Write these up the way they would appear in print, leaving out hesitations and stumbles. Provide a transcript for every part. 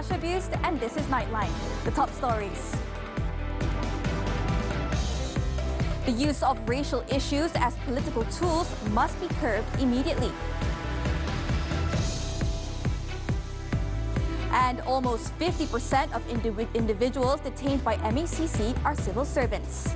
Natasha Busst, and this is Nightline. The top stories. The use of racial issues as political tools must be curbed immediately. And almost 50% of individuals detained by MACC are civil servants.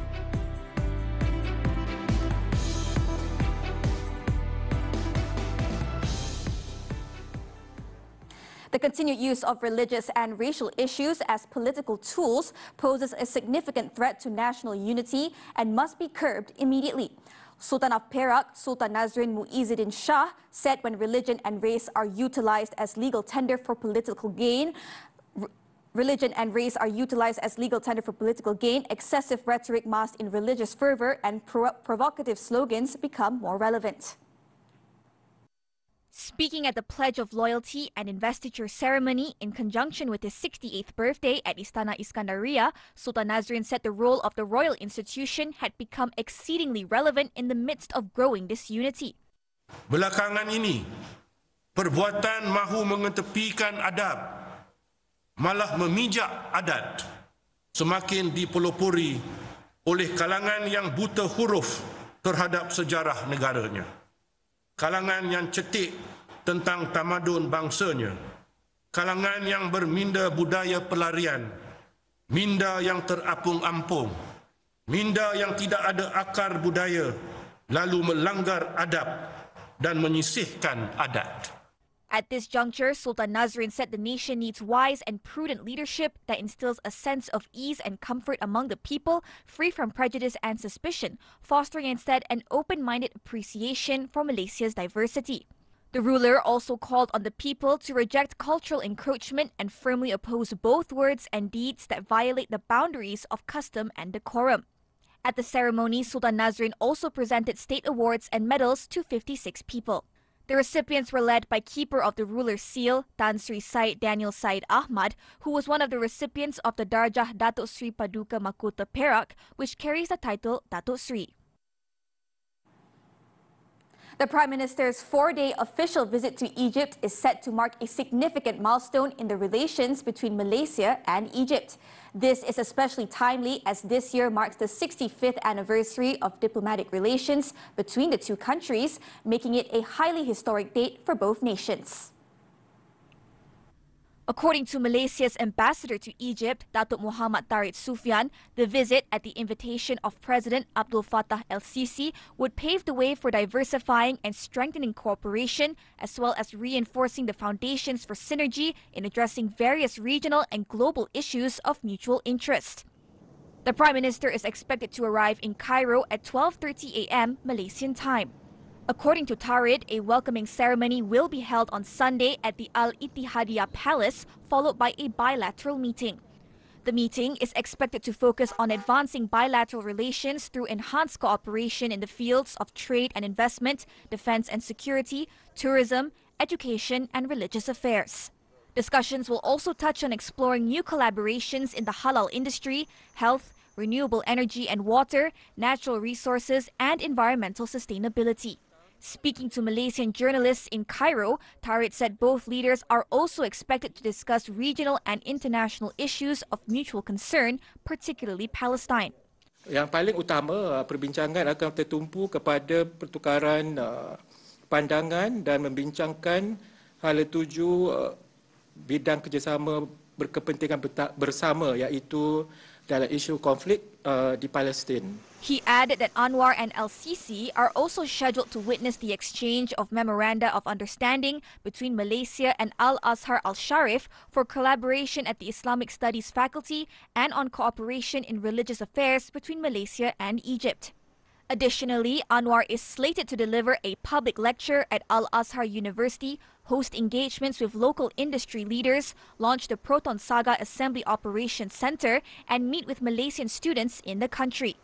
The continued use of religious and racial issues as political tools poses a significant threat to national unity and must be curbed immediately. Sultan of Perak, Sultan Nazrin Muizzuddin Shah, said when religion and race are utilized as legal tender for political gain, excessive rhetoric masked in religious fervor and provocative slogans become more relevant. Speaking at the Pledge of Loyalty and Investiture ceremony in conjunction with his 68th birthday at Istana Iskandaria, Sultan Nazrin said the role of the royal institution had become exceedingly relevant in the midst of growing disunity. Belakangan ini, perbuatan mahu mengetepikan adab, malah memijak adat, semakin dipelopori oleh kalangan yang buta huruf terhadap sejarah negaranya. Kalangan yang cetek tentang tamadun bangsanya, kalangan yang berminda budaya pelarian, minda yang terapung-ampung, minda yang tidak ada akar budaya, lalu melanggar adab dan menyisihkan adat. At this juncture, Sultan Nazrin said the nation needs wise and prudent leadership that instills a sense of ease and comfort among the people, free from prejudice and suspicion, fostering instead an open-minded appreciation for Malaysia's diversity. The ruler also called on the people to reject cultural encroachment and firmly oppose both words and deeds that violate the boundaries of custom and decorum. At the ceremony, Sultan Nazrin also presented state awards and medals to 56 people. The recipients were led by keeper of the ruler's seal, Tan Sri Syed Daniel Syed Ahmad, who was one of the recipients of the Darjah Datuk Sri Paduka Mahkota Perak, which carries the title Datuk Sri. The Prime Minister's 4-day official visit to Egypt is set to mark a significant milestone in the relations between Malaysia and Egypt. This is especially timely as this year marks the 65th anniversary of diplomatic relations between the two countries, making it a highly historic date for both nations. According to Malaysia's ambassador to Egypt, Datuk Muhammad Tariq Sufyan, the visit at the invitation of President Abdul Fattah el-Sisi would pave the way for diversifying and strengthening cooperation, as well as reinforcing the foundations for synergy in addressing various regional and global issues of mutual interest. The Prime Minister is expected to arrive in Cairo at 12:30 a.m. Malaysian time. According to Tariq, a welcoming ceremony will be held on Sunday at the Al-Ittihadiyah Palace, followed by a bilateral meeting. The meeting is expected to focus on advancing bilateral relations through enhanced cooperation in the fields of trade and investment, defense and security, tourism, education and religious affairs. Discussions will also touch on exploring new collaborations in the halal industry, health, renewable energy and water, natural resources and environmental sustainability. Speaking to Malaysian journalists in Cairo, Tariq said both leaders are also expected to discuss regional and international issues of mutual concern, particularly Palestine. Yang paling utama, perbincangan akan tertumpu kepada pertukaran pandangan dan membincangkan hala tuju bidang kerjasama berkepentingan bersama, iaitu dalam isu konflik di Palestin. He added that Anwar and el-Sisi are also scheduled to witness the exchange of memoranda of understanding between Malaysia and Al-Azhar Al-Sharif for collaboration at the Islamic Studies faculty and on cooperation in religious affairs between Malaysia and Egypt. Additionally, Anwar is slated to deliver a public lecture at Al-Azhar University, host engagements with local industry leaders, launch the Proton Saga Assembly Operations Center, and meet with Malaysian students in the country.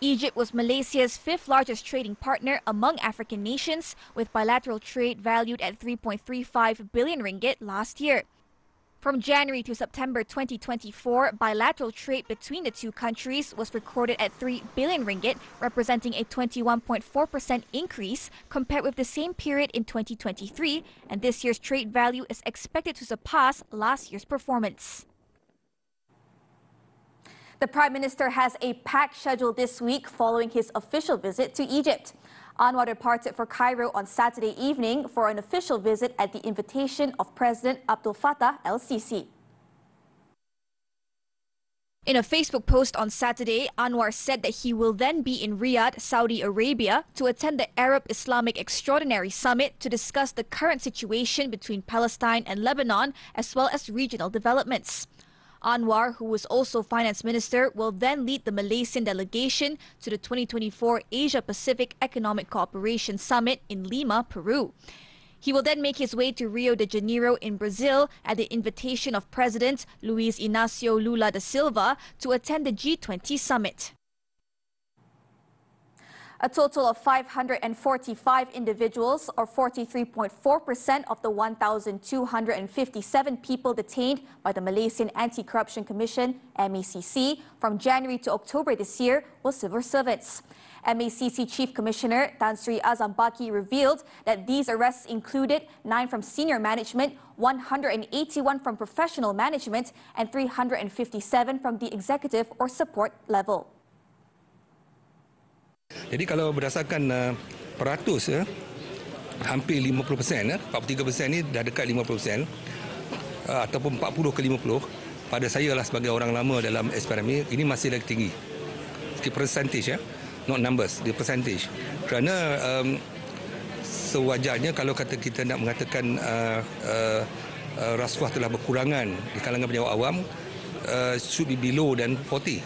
Egypt was Malaysia's 5th largest trading partner among African nations, with bilateral trade valued at 3.35 billion ringgit last year. From January to September 2024, bilateral trade between the two countries was recorded at 3 billion ringgit, representing a 21.4% increase compared with the same period in 2023, and this year's trade value is expected to surpass last year's performance. The Prime Minister has a packed schedule this week following his official visit to Egypt. Anwar departed for Cairo on Saturday evening for an official visit at the invitation of President Abdul Fattah el-Sisi. In a Facebook post on Saturday, Anwar said that he will then be in Riyadh, Saudi Arabia, to attend the Arab Islamic Extraordinary Summit to discuss the current situation between Palestine and Lebanon, as well as regional developments. Anwar, who was also Finance Minister, will then lead the Malaysian delegation to the 2024 Asia-Pacific Economic Cooperation Summit in Lima, Peru. He will then make his way to Rio de Janeiro in Brazil at the invitation of President Luiz Inácio Lula da Silva to attend the G20 summit. A total of 545 individuals, or 43.4% of the 1,257 people detained by the Malaysian Anti-Corruption Commission, MACC, from January to October this year were civil servants. MACC Chief Commissioner Tan Sri Azam Baki revealed that these arrests included 9 from senior management, 181 from professional management, and 357 from the executive or support level. Jadi kalau berdasarkan peratus, hampir 50%, 43% ni dah dekat 50%, ataupun 40 ke 50, pada saya lah sebagai orang lama dalam SPRM ini masih lagi tinggi. Percentage, not numbers, the percentage. Kerana sewajarnya kalau kata kita nak mengatakan rasuah telah berkurangan di kalangan pejabat awam, should be below than 40.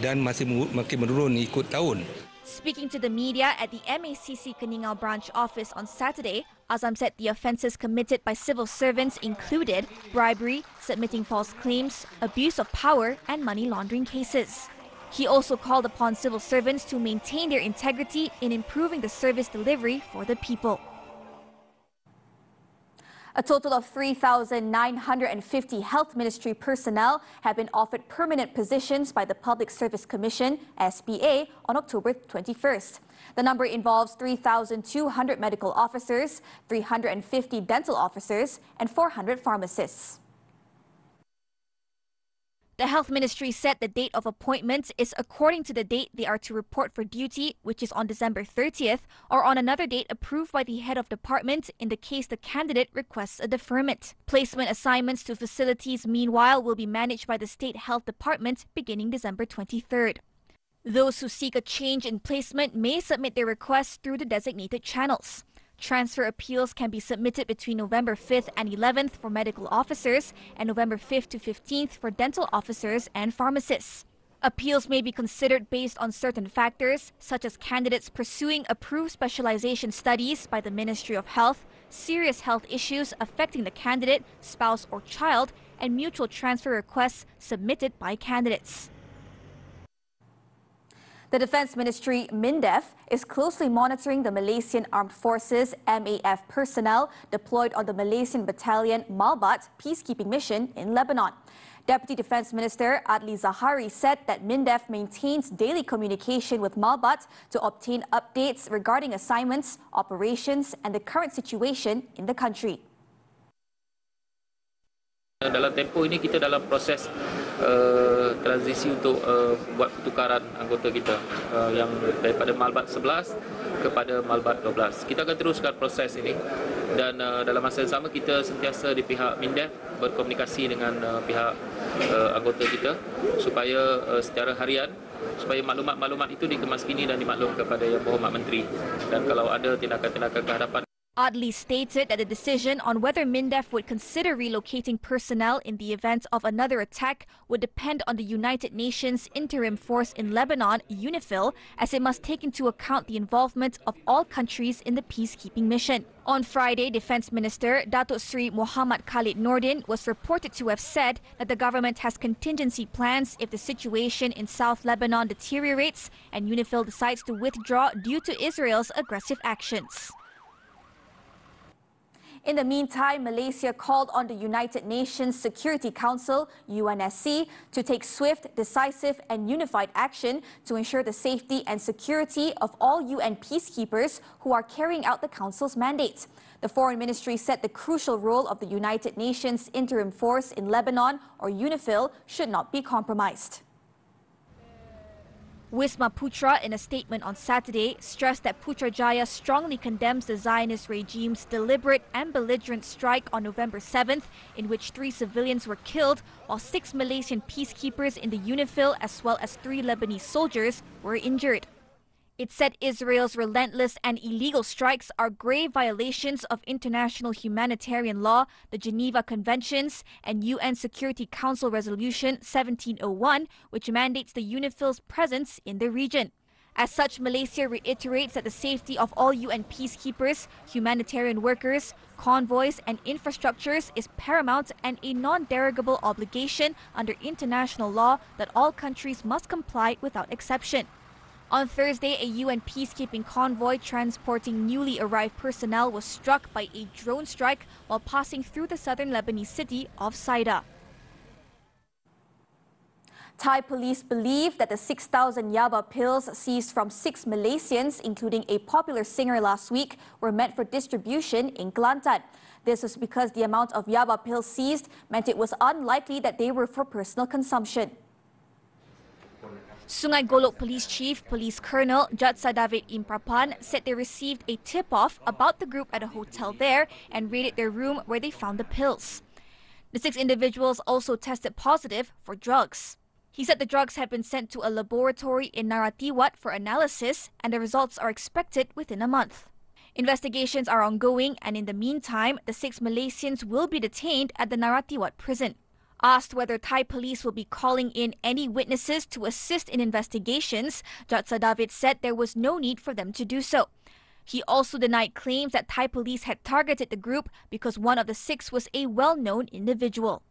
Dan masih makin menurun ikut tahun. Speaking to the media at the MACC Keningau branch office on Saturday, Azam said the offences committed by civil servants included bribery, submitting false claims, abuse of power, and money laundering cases. He also called upon civil servants to maintain their integrity in improving the service delivery for the people. A total of 3,950 Health Ministry personnel have been offered permanent positions by the Public Service Commission, SPA, on October 21st. The number involves 3,200 medical officers, 350 dental officers, and 400 pharmacists. The Health Ministry said the date of appointment is according to the date they are to report for duty, which is on December 30th, or on another date approved by the head of department in the case the candidate requests a deferment. Placement assignments to facilities, meanwhile, will be managed by the State Health Department beginning December 23rd. Those who seek a change in placement may submit their requests through the designated channels. Transfer appeals can be submitted between November 5th and 11th for medical officers and November 5th to 15th for dental officers and pharmacists. Appeals may be considered based on certain factors, such as candidates pursuing approved specialization studies by the Ministry of Health, serious health issues affecting the candidate, spouse or child, and mutual transfer requests submitted by candidates. The Defence Ministry, MINDEF, is closely monitoring the Malaysian Armed Forces MAF personnel deployed on the Malaysian Battalion Malbat peacekeeping mission in Lebanon. Deputy Defence Minister Adli Zahari said that MINDEF maintains daily communication with Malbat to obtain updates regarding assignments, operations and the current situation in the country. Dalam tempoh ini kita dalam proses transisi untuk buat pertukaran anggota kita yang daripada Malbat 11 kepada Malbat 12. Kita akan teruskan proses ini dan dalam masa yang sama kita sentiasa di pihak MINDEF berkomunikasi dengan pihak anggota kita supaya secara harian supaya maklumat-maklumat itu dikemaskini dan dimaklum kepada Yang Berhormat Menteri dan kalau ada tindakan-tindakan kehadapan. Adli stated that the decision on whether MINDEF would consider relocating personnel in the event of another attack would depend on the United Nations Interim Force in Lebanon, UNIFIL, as it must take into account the involvement of all countries in the peacekeeping mission. On Friday, Defence Minister Datuk Sri Muhammad Khalid Nordin was reported to have said that the government has contingency plans if the situation in South Lebanon deteriorates and UNIFIL decides to withdraw due to Israel's aggressive actions. In the meantime, Malaysia called on the United Nations Security Council, UNSC, to take swift, decisive and unified action to ensure the safety and security of all UN peacekeepers who are carrying out the Council's mandate. The Foreign Ministry said the crucial role of the United Nations Interim Force in Lebanon, or UNIFIL, should not be compromised. Wisma Putra, in a statement on Saturday, stressed that Putrajaya strongly condemns the Zionist regime's deliberate and belligerent strike on November 7th, in which 3 civilians were killed, while 6 Malaysian peacekeepers in the UNIFIL as well as 3 Lebanese soldiers were injured. It said Israel's relentless and illegal strikes are grave violations of international humanitarian law, the Geneva Conventions, and UN Security Council Resolution 1701, which mandates the UNIFIL's presence in the region. As such, Malaysia reiterates that the safety of all UN peacekeepers, humanitarian workers, convoys and infrastructures is paramount and a non-derogable obligation under international law that all countries must comply without exception. On Thursday, a UN peacekeeping convoy transporting newly arrived personnel was struck by a drone strike while passing through the southern Lebanese city of Saida. Thai police believe that the 6,000 Yaba pills seized from 6 Malaysians, including a popular singer last week, were meant for distribution in Kelantan. This was because the amount of Yaba pills seized meant it was unlikely that they were for personal consumption. Sungai Golok Police Chief Police Colonel Jatsa David Imprapan said they received a tip-off about the group at a hotel there and raided their room where they found the pills. The 6 individuals also tested positive for drugs. He said the drugs had been sent to a laboratory in Naratiwat for analysis and the results are expected within a month. Investigations are ongoing and in the meantime, the 6 Malaysians will be detained at the Naratiwat prison. Asked whether Thai police will be calling in any witnesses to assist in investigations, Jatsa David said there was no need for them to do so. He also denied claims that Thai police had targeted the group because one of the 6 was a well-known individual.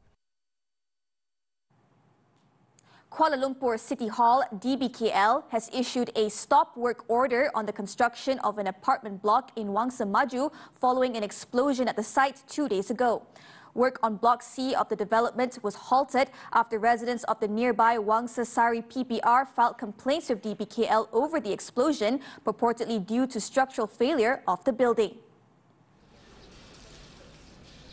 Kuala Lumpur City Hall, DBKL, has issued a stop work order on the construction of an apartment block in Wangsa Maju following an explosion at the site 2 days ago. Work on Block C of the development was halted after residents of the nearby Wangsa Sari PPR filed complaints with DBKL over the explosion, purportedly due to structural failure of the building.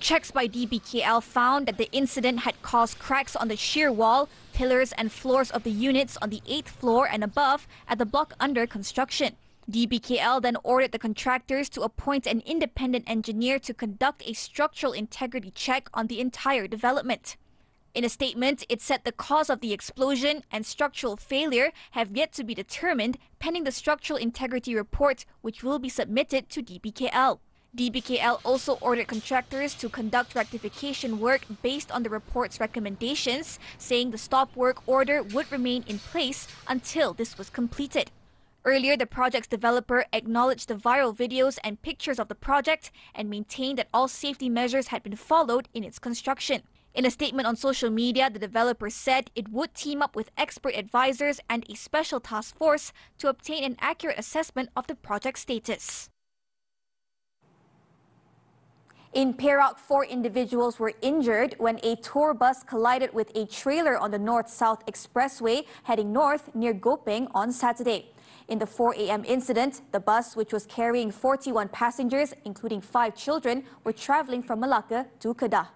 Checks by DBKL found that the incident had caused cracks on the shear wall, pillars and floors of the units on the 8th floor and above at the block under construction. DBKL then ordered the contractors to appoint an independent engineer to conduct a structural integrity check on the entire development. In a statement, it said the cause of the explosion and structural failure have yet to be determined pending the structural integrity report, which will be submitted to DBKL. DBKL also ordered contractors to conduct rectification work based on the report's recommendations, saying the stop work order would remain in place until this was completed. Earlier, the project's developer acknowledged the viral videos and pictures of the project and maintained that all safety measures had been followed in its construction. In a statement on social media, the developer said it would team up with expert advisors and a special task force to obtain an accurate assessment of the project status. In Perak, 4 individuals were injured when a tour bus collided with a trailer on the North-South Expressway heading north near Gopeng on Saturday. In the 4 a.m. incident, the bus, which was carrying 41 passengers, including 5 children, were travelling from Malacca to Kedah.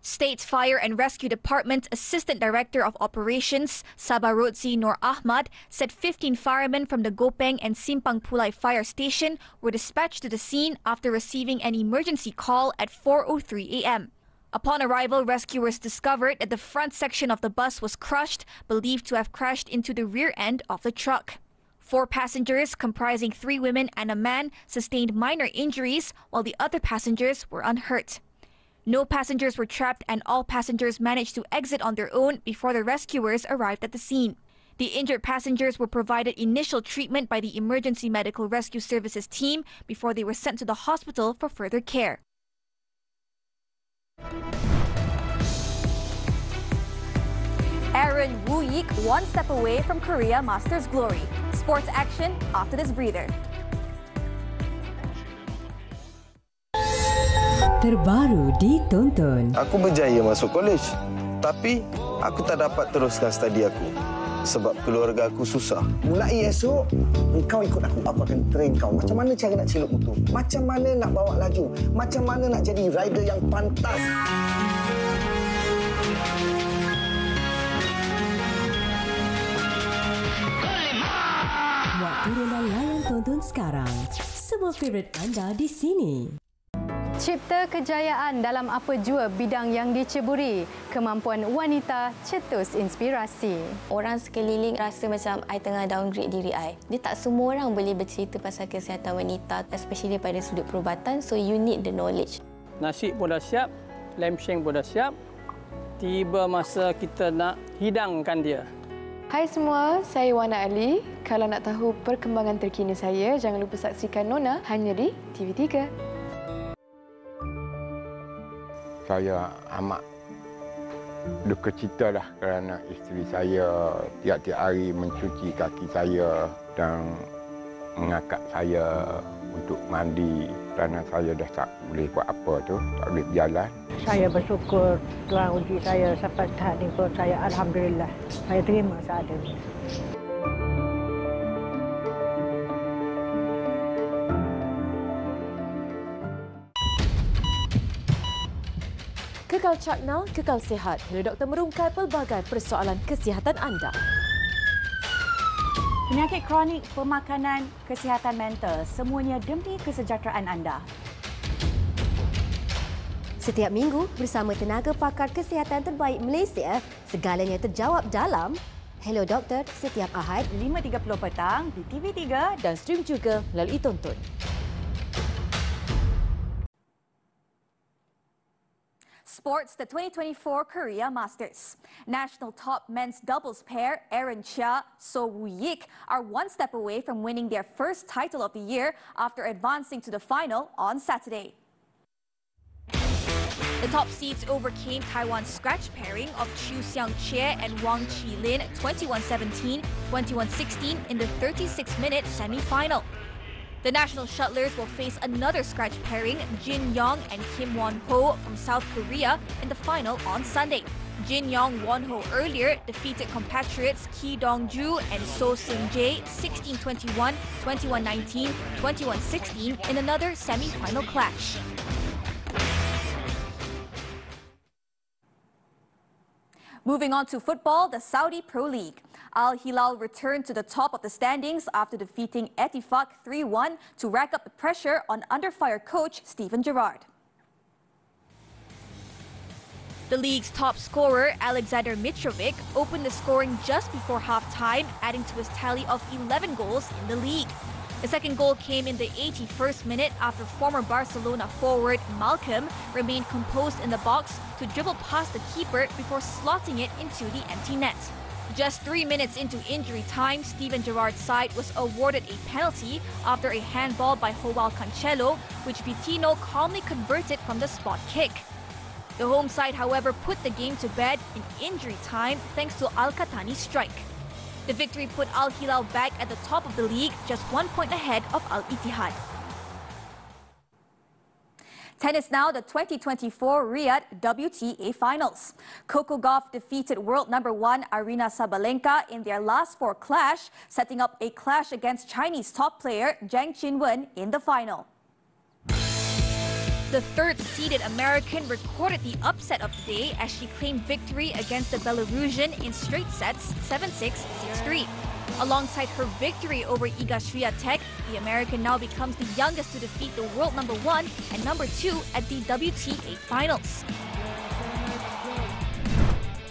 State Fire and Rescue Department Assistant Director of Operations, Sabarotzi Nur Ahmad, said 15 firemen from the Gopeng and Simpang Pulai fire station were dispatched to the scene after receiving an emergency call at 4:03 a.m. Upon arrival, rescuers discovered that the front section of the bus was crushed, believed to have crashed into the rear end of the truck. 4 passengers, comprising 3 women and a man, sustained minor injuries, while the other passengers were unhurt. No passengers were trapped and all passengers managed to exit on their own before the rescuers arrived at the scene. The injured passengers were provided initial treatment by the Emergency Medical Rescue Services team before they were sent to the hospital for further care. Aaron Woo-yik one step away from Korea Masters glory. Sports action after this breather. terbaru ditonton. Aku berjaya masuk kolej, tapi aku tak dapat teruskan studi aku sebab keluarga aku susah. Mulai esok, engkau ikut aku. Aku akan train kau. Macam mana cara nak celup motor? Macam mana nak bawa laju? Macam mana nak jadi rider yang pantas? Waktu Hilal layan tonton sekarang. Semua favorit anda di sini. Cipta kejayaan dalam apa jua bidang yang diceburi. Kemampuan wanita cetus inspirasi. Orang sekeliling rasa macam I tengah downgrade diri I. Dia tak semua orang boleh bercerita pasal kesihatan wanita, especially daripada sudut perubatan, so you need the knowledge. Nasi pun dah siap, lamsheng pun dah siap. Tiba masa kita nak hidangkan dia. Hai semua, saya Wana Ali. Kalau nak tahu perkembangan terkini saya, jangan lupa saksikan Nona hanya di TV3. Saya amat duka cita lah kerana isteri saya tiap-tiap hari mencuci kaki saya dan mengangkat saya untuk mandi kerana saya dah tak boleh buat apa tu, tak boleh berjalan. Saya bersyukur Tuhan uji saya sampai tahap ni pun saya Alhamdulillah. Saya terima seadanya. Kekal cakna, kekal sihat. Hello Doktor merungkai pelbagai persoalan kesihatan anda. Penyakit kronik, pemakanan, kesihatan mental, semuanya demi kesejahteraan anda. Setiap minggu bersama tenaga pakar kesihatan terbaik Malaysia, segalanya terjawab dalam Hello Doktor setiap Ahad 5.30 petang di TV3 dan stream juga melalui Tonton. Sports, the 2024 Korea Masters. National top men's doubles pair Aaron Chia, So Woo-yik are one step away from winning their first title of the year after advancing to the final on Saturday. The top seeds overcame Taiwan's scratch pairing of Chu Xiang-chie and Wang Qilin 21-17, 21-16 in the 36-minute semi-final. The national shuttlers will face another scratch pairing, Jin Young and Kim Won-ho from South Korea, in the final on Sunday. Jin Young Won-ho earlier defeated compatriots Ki Dong-ju and So Seung-jae 16-21, 21-19, 21-16 in another semi-final clash. Moving on to football, the Saudi Pro League. Al Hilal returned to the top of the standings after defeating Ettifaq 3-1 to rack up the pressure on under-fire coach Steven Gerrard. The league's top scorer, Alexander Mitrovic, opened the scoring just before half-time, adding to his tally of 11 goals in the league. The second goal came in the 81st minute after former Barcelona forward Malcolm remained composed in the box to dribble past the keeper before slotting it into the empty net. Just 3 minutes into injury time, Steven Gerrard's side was awarded a penalty after a handball by Joao Cancelo, which Vitino calmly converted from the spot kick. The home side, however, put the game to bed in injury time thanks to Al-Qahtani's strike. The victory put Al Hilal back at the top of the league, just 1 point ahead of Al Ittihad. Tennis now, the 2024 Riyadh WTA Finals. Coco Gauff defeated world #1 Aryna Sabalenka in their last four clash, setting up a clash against Chinese top player Zheng Qinwen in the final. The third-seeded American recorded the upset of the day as she claimed victory against the Belarusian in straight sets 7-6, 6-3. Alongside her victory over Iga Swiatek, the American now becomes the youngest to defeat the world #1 and #2 at the WTA Finals.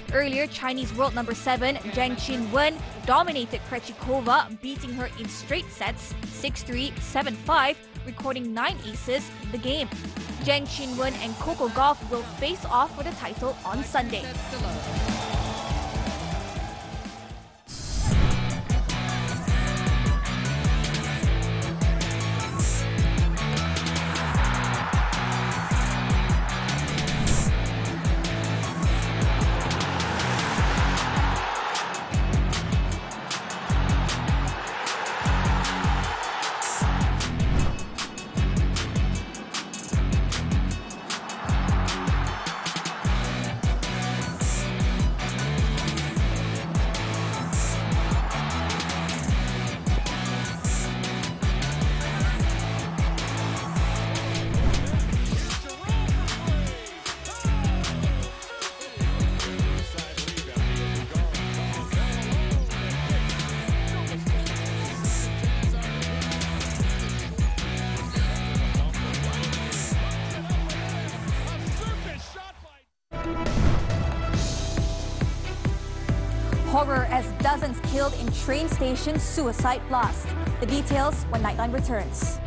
Earlier, Chinese world #7 Zheng Qinwen dominated Krejcikova, beating her in straight sets 6-3, 7-5, recording 9 aces in the game. Zheng Qinwen and Coco Gauff will face off for the title on Sunday. one's killed in train station suicide blast. The details when Nightline returns.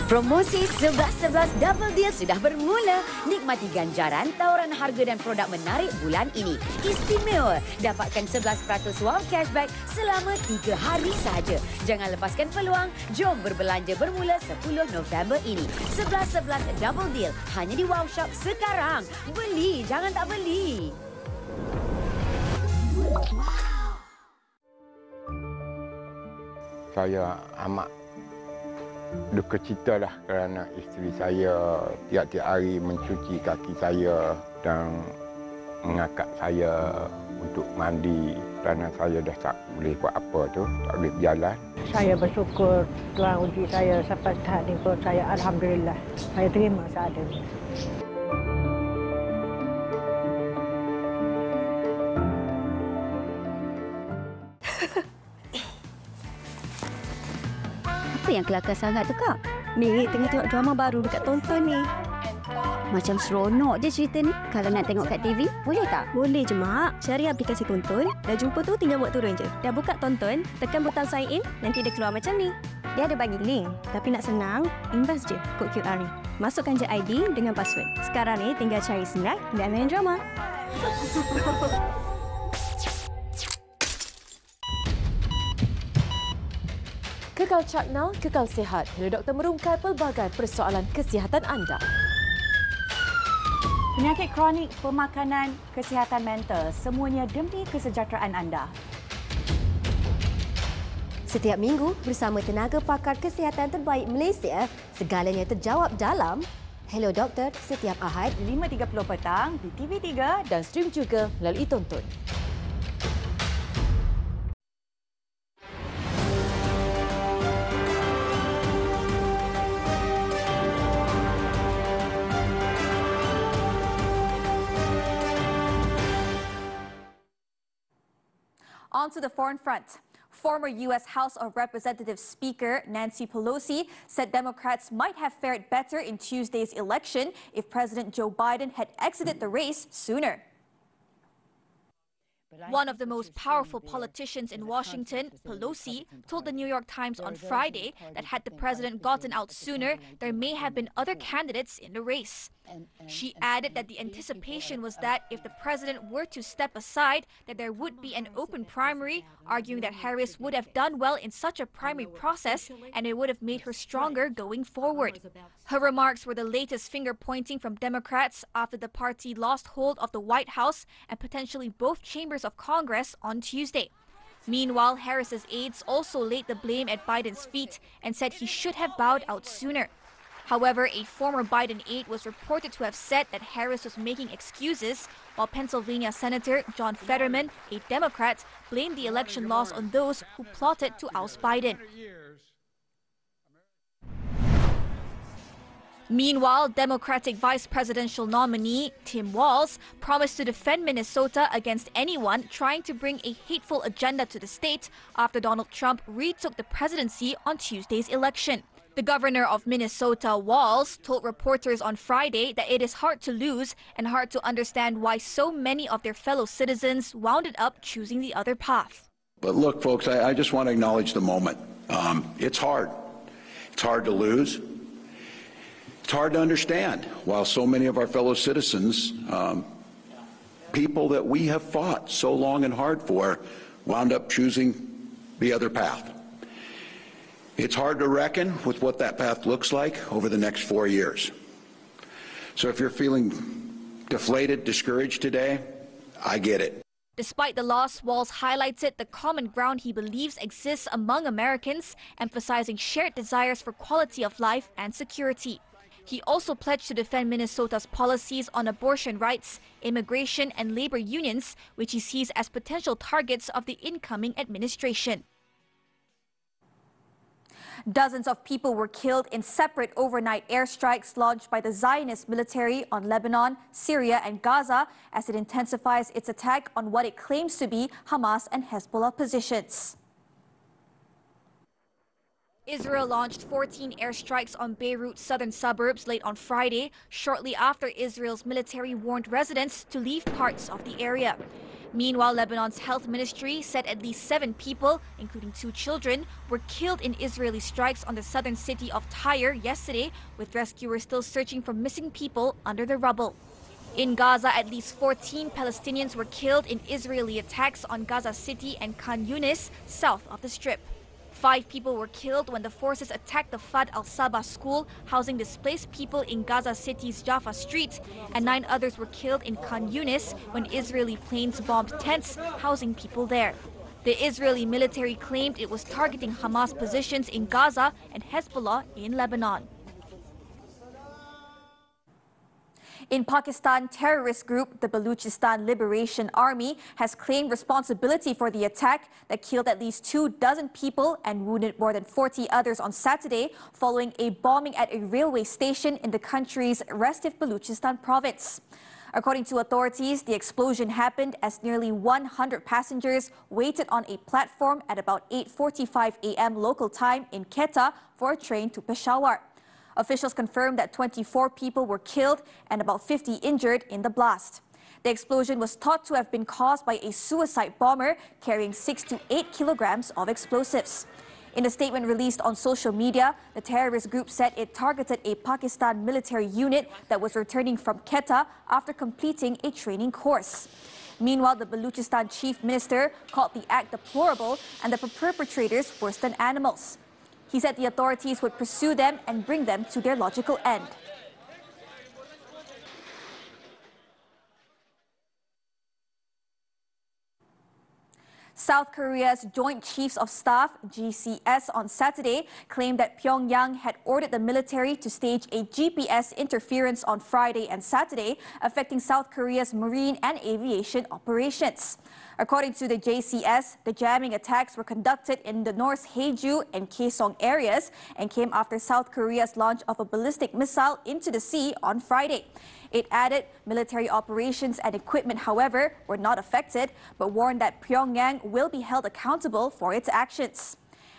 Promosi 11-11 Double Deal sudah bermula. Nikmati ganjaran, tawaran harga dan produk menarik bulan ini. Istimewa, dapatkan 11% wow cashback selama 3 hari sahaja. Jangan lepaskan peluang, jom berbelanja bermula 10 November ini. 11-11 Double Deal hanya di Wow Shop sekarang. Beli, jangan tak beli. Saya amat duka cita lah kerana isteri saya tiap-tiap hari mencuci kaki saya dan mengangkat saya untuk mandi kerana saya dah tak boleh buat apa tu, tak boleh berjalan. Saya bersyukur Tuhan uji saya sampai tahap ni, saya Alhamdulillah. Saya terima seadanya. Apa yang kelakar sangat tu, Kak? Ni tengah tengok drama baru dekat tonton ni. Macam seronok je cerita ni. Kalau nak tengok kat TV, boleh tak? Boleh je, Mak. Cari aplikasi tonton. Dah jumpa tu, tinggal buat turun je. Dah buka tonton, tekan butang sign in, nanti dia keluar macam ni. Dia ada bagi link. Tapi nak senang, invest je kod QR ni. Masukkan je ID dengan password. Sekarang ni tinggal cari snack dan main drama. Kekal cakna, kekal sihat. Hello Doktor merungkai pelbagai persoalan kesihatan anda. Penyakit kronik, pemakanan, kesihatan mental, semuanya demi kesejahteraan anda. Setiap minggu bersama tenaga pakar kesihatan terbaik Malaysia, segalanya terjawab dalam Hello Doktor setiap Ahad 5.30 petang di TV3 dan stream juga melalui tonton. On to the foreign front. Former U.S. House of Representatives Speaker Nancy Pelosi said Democrats might have fared better in Tuesday's election if President Joe Biden had exited the race sooner. One of the most powerful politicians in Washington, Pelosi, told the New York Times on Friday that had the president gotten out sooner, there may have been other candidates in the race. She added that the anticipation was that if the president were to step aside, that there would be an open primary, arguing that Harris would have done well in such a primary process and it would have made her stronger going forward. Her remarks were the latest finger-pointing from Democrats after the party lost hold of the White House and potentially both chambers of Congress on Tuesday. Meanwhile, Harris's aides also laid the blame at Biden's feet and said he should have bowed out sooner. However, a former Biden aide was reported to have said that Harris was making excuses, while Pennsylvania Senator John Fetterman, a Democrat, blamed the election loss on those who plotted to oust Biden. Meanwhile, Democratic vice presidential nominee Tim Walz promised to defend Minnesota against anyone trying to bring a hateful agenda to the state after Donald Trump retook the presidency on Tuesday's election. The governor of Minnesota, Walz, told reporters on Friday that it is hard to lose and hard to understand why so many of their fellow citizens wound up choosing the other path. But look, folks, I just want to acknowledge the moment. It's hard. It's hard to lose. It's hard to understand while so many of our fellow citizens, people that we have fought so long and hard for, wound up choosing the other path. It's hard to reckon with what that path looks like over the next 4 years. So if you're feeling deflated, discouraged today, I get it. Despite the loss, Walz highlighted the common ground he believes exists among Americans, emphasizing shared desires for quality of life and security. He also pledged to defend Minnesota's policies on abortion rights, immigration and labor unions, which he sees as potential targets of the incoming administration. Dozens of people were killed in separate overnight airstrikes launched by the Zionist military on Lebanon, Syria and Gaza as it intensifies its attack on what it claims to be Hamas and Hezbollah positions. Israel launched 14 airstrikes on Beirut's southern suburbs late on Friday, shortly after Israel's military warned residents to leave parts of the area. Meanwhile, Lebanon's health ministry said at least 7 people, including 2 children, were killed in Israeli strikes on the southern city of Tyre yesterday, with rescuers still searching for missing people under the rubble. In Gaza, at least 14 Palestinians were killed in Israeli attacks on Gaza City and Khan Yunis, south of the Strip. 5 people were killed when the forces attacked the Fad al-Sabah school, housing displaced people in Gaza City's Jaffa Street, and 9 others were killed in Khan Yunis when Israeli planes bombed tents housing people there. The Israeli military claimed it was targeting Hamas positions in Gaza and Hezbollah in Lebanon. In Pakistan, terrorist group the Baluchistan Liberation Army has claimed responsibility for the attack that killed at least 24 people and wounded more than 40 others on Saturday following a bombing at a railway station in the country's restive Baluchistan province. According to authorities, the explosion happened as nearly 100 passengers waited on a platform at about 8:45 a.m. local time in Quetta for a train to Peshawar. Officials confirmed that 24 people were killed and about 50 injured in the blast. The explosion was thought to have been caused by a suicide bomber carrying 6 to 8 kilograms of explosives. In a statement released on social media, the terrorist group said it targeted a Pakistan military unit that was returning from Quetta after completing a training course. Meanwhile, the Baluchistan chief minister called the act deplorable and the perpetrators worse than animals. He said the authorities would pursue them and bring them to their logical end. South Korea's Joint Chiefs of Staff, GCS, on Saturday claimed that Pyongyang had ordered the military to stage a GPS interference on Friday and Saturday, affecting South Korea's marine and aviation operations. According to the JCS, the jamming attacks were conducted in the North Haeju and Kaesong areas and came after South Korea's launch of a ballistic missile into the sea on Friday. It added military operations and equipment, however, were not affected, but warned that Pyongyang will be held accountable for its actions.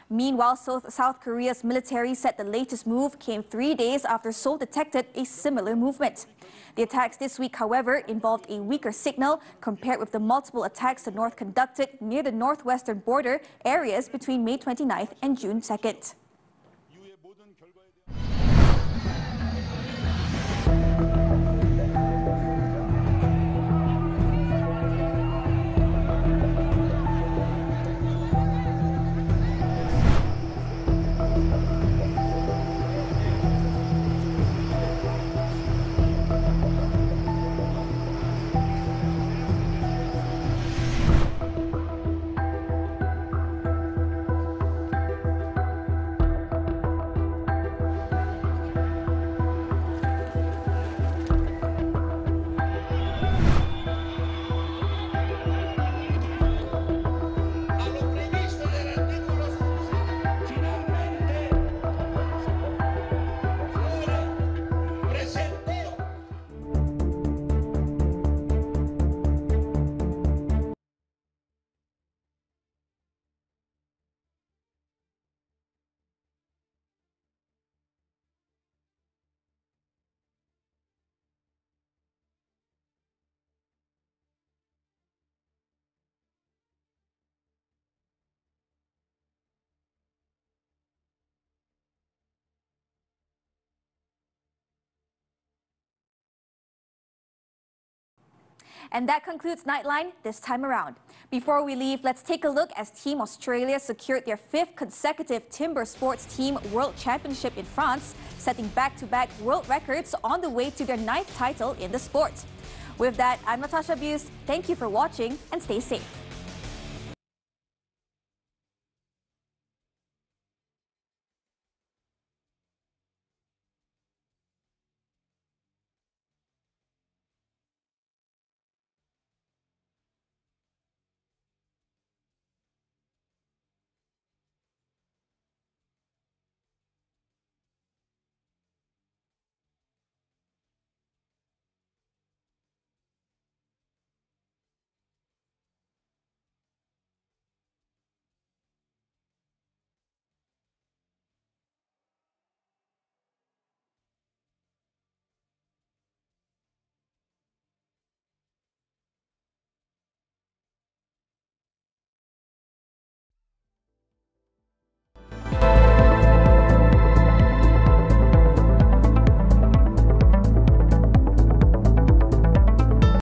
Meanwhile, South Korea's military said the latest move came 3 days after Seoul detected a similar movement. The attacks this week, however, involved a weaker signal compared with the multiple attacks the North conducted near the northwestern border areas between May 29th and June 2nd. And that concludes Nightline this time around. Before we leave, let's take a look as Team Australia secured their 5th consecutive Timber Sports Team World Championship in France, setting back-to-back world records on the way to their 9th title in the sport. With that, I'm Natasha. Thank you for watching and stay safe.